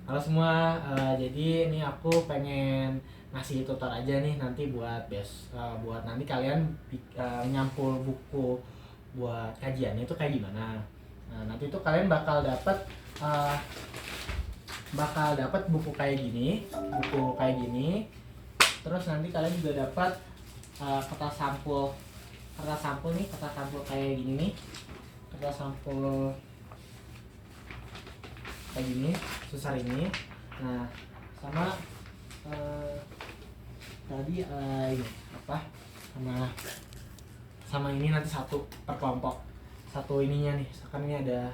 Halo semua, jadi ini aku pengen ngasih tutor aja nih nanti buat nanti kalian nyampul buku buat kajiannya itu kayak gimana. Nah, nanti tuh kalian uh, bakal dapat buku kayak gini. Terus nanti kalian juga dapat kertas sampul nih, kertas sampul kayak gini nih, kertas sampul kayak gini sebesar ini. Nah, sama tadi ini apa sama sama ini nanti satu per kelompok, satu ininya nih, misalkan ini ada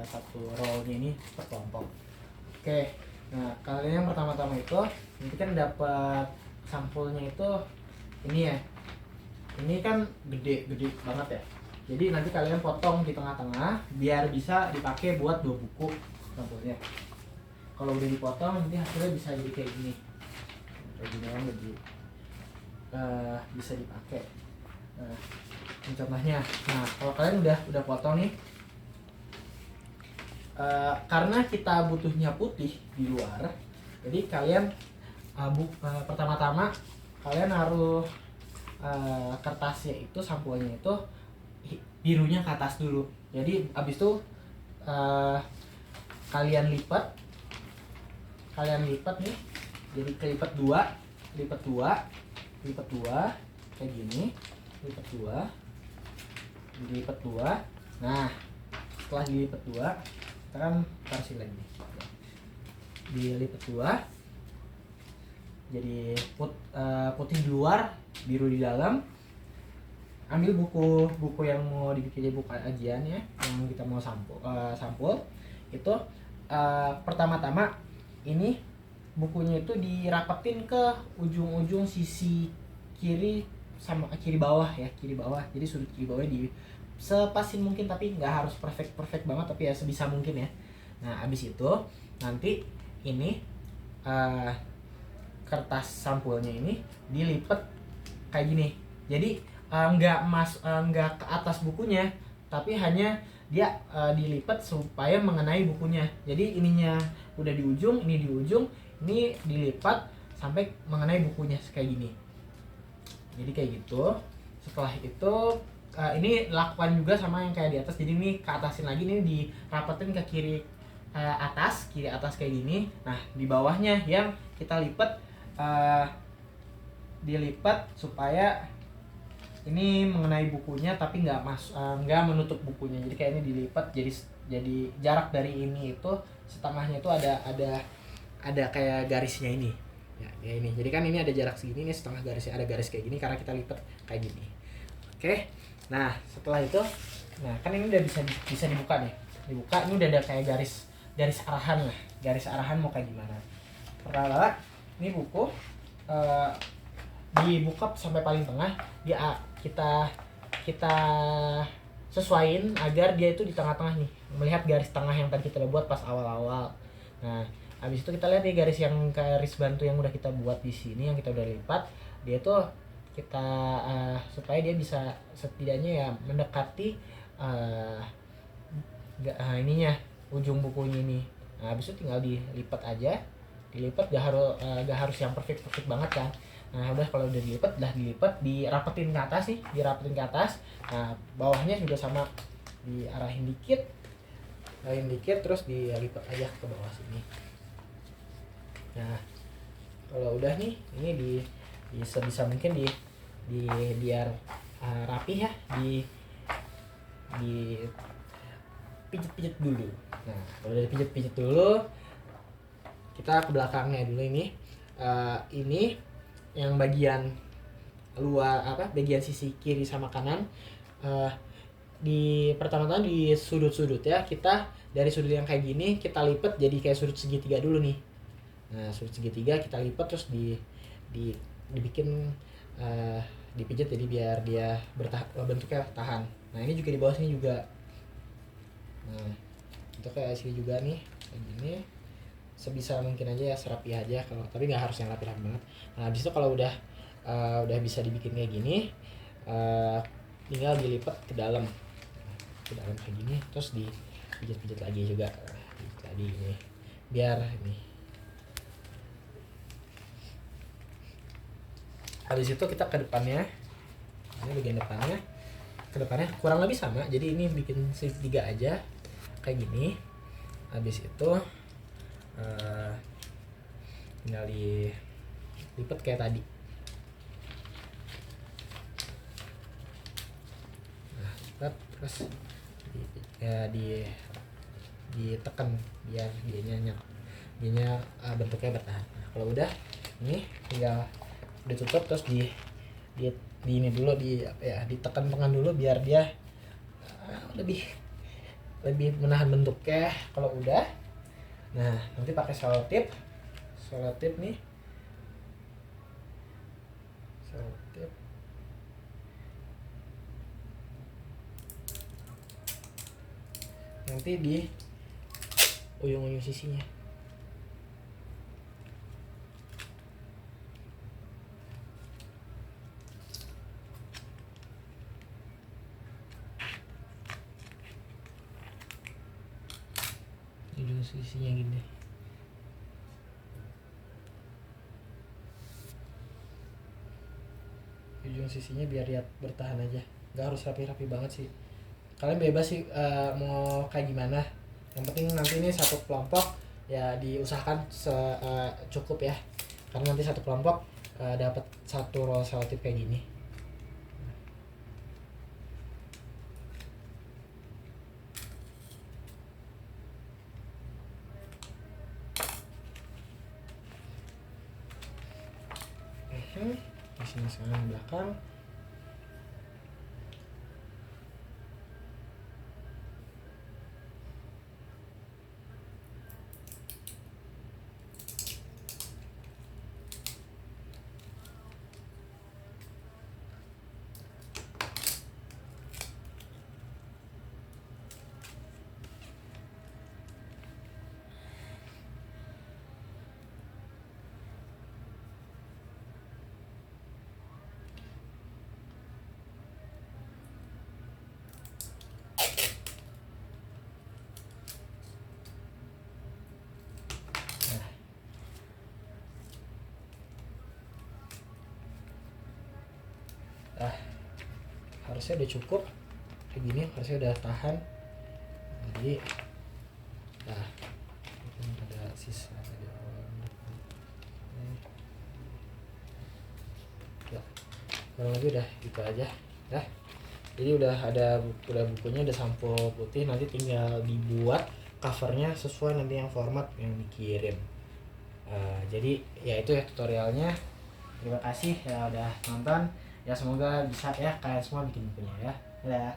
satu rollnya ini per kelompok. Oke, nah kalian yang pertama-tama itu nanti kan dapat sampulnya itu ini ya, ini kan gede banget ya, jadi nanti kalian potong di tengah-tengah biar bisa dipakai buat 2 buku sampulnya. Kalau udah dipotong nanti hasilnya bisa jadi kayak gini kan, jadi bisa dipakai. Nah, ini contohnya. Nah, kalau kalian udah potong nih, karena kita butuhnya putih di luar, jadi kalian pertama-tama kalian harus kertasnya itu, sampulnya itu birunya ke atas dulu. Jadi abis itu kalian lipat nih, jadi kelipat dua kayak gini, dilipat dua. Nah, setelah dilipat dua, kita kan kasih lagi, dilipat dua, jadi putih di luar, biru di dalam. Ambil buku yang mau dibikin jadi buku kajian ya, yang kita mau sampul itu. Pertama-tama ini bukunya itu dirapetin ke ujung-ujung sisi kiri sama kiri bawah ya, jadi sudut kiri bawahnya di sepasin mungkin, tapi nggak harus perfect banget, tapi ya sebisa mungkin ya. Nah, abis itu nanti ini kertas sampulnya ini dilipat kayak gini, jadi nggak ke atas bukunya, tapi hanya dia dilipat supaya mengenai bukunya. Jadi ininya udah di ujung, ini di ujung, ini dilipat sampai mengenai bukunya kayak gini. Jadi kayak gitu. Setelah itu ini lakukan juga sama yang kayak di atas. Jadi ini ke atasin lagi, ini dirapetin ke kiri atas kayak gini. Nah, di bawahnya yang kita lipat dilipat supaya ini mengenai bukunya tapi nggak menutup bukunya. Jadi kayak ini dilipat, jadi jarak dari ini itu setengahnya itu ada kayak garisnya ini ya, ini. Jadi kan ini ada jarak segini, ini setengah garisnya ada garis kayak gini karena kita lipat kayak gini. Oke, nah setelah itu, nah kan ini udah bisa dibuka nih, ini udah ada kayak garis arahan lah, garis arahan mau kayak gimana. Pertama ini buku dibuka sampai paling tengah, kita sesuaiin agar dia itu di tengah-tengah nih, melihat garis tengah yang tadi kita udah buat pas awal-awal. Nah, habis itu kita lihat nih garis bantu yang udah kita buat di sini, yang kita udah lipat, dia tuh kita supaya dia bisa setidaknya ya mendekati ininya, ujung bukunya ini. Nah, habis itu tinggal dilipat aja, gak harus yang perfect banget kan. Nah, udah kalau udah dilipat, dirapetin ke atas nih, Nah, bawahnya juga sama, diarahin dikit, terus dilipat aja ke bawah sini. Nah, kalau udah nih, ini sebisa mungkin biar rapi ya, di pijet dulu. Nah, kalau udah dipijet dulu, kita ke belakangnya dulu ini. Ini yang bagian luar bagian sisi kiri sama kanan, pertama-tama di sudut-sudut ya, kita dari sudut yang kayak gini kita lipat jadi kayak sudut segitiga dulu nih. Nah, sudut segitiga kita lipat terus dibikin dipijat jadi biar dia bentuknya tahan. Nah, ini juga di bawah sini juga. Nah, itu kayak sini juga nih kayak gini, sebisa mungkin aja ya, serapi aja, tapi nggak harus yang rapi banget. Nah, habis itu kalau udah bisa dibikin kayak gini, tinggal dilipat ke dalam kayak gini, terus dipijat lagi juga tadi ini biar ini Habis itu kita ke depannya, ini bagian depannya, ke depannya kurang lebih sama. Jadi ini bikin segitiga aja kayak gini. Habis itu tinggal dilipat kayak tadi. Nah, lipat terus ditekan biar dianya bentuknya bertahan. Nah, kalau udah ini tinggal ditutup terus di ini dulu ditekan pengan dulu biar dia lebih menahan bentuknya. Kalau udah, nah nanti pakai selotip nih, selotip. Nanti di ujung sisinya. Ujung sisinya gini. Ujung sisinya biar dia bertahan aja. Nggak harus rapi-rapi banget sih. Kalian bebas sih mau kayak gimana. Yang penting nanti ini satu kelompok ya diusahakan cukup ya. Karena nanti satu kelompok dapat satu roll selotip kayak gini. Di sini sekarang belakang. Nah, harusnya udah cukup kayak gini, harusnya udah tahan. Jadi nah ada sisa tadi ya, kurang lebih udah gitu aja ya. Jadi udah ada bukunya, udah sampul putih, nanti tinggal dibuat covernya sesuai nanti yang format yang dikirim. Jadi ya itu ya tutorialnya. Terima kasih ya udah nonton. Ya semoga bisa ya kalian semua bikin bukunya ya. Dadah.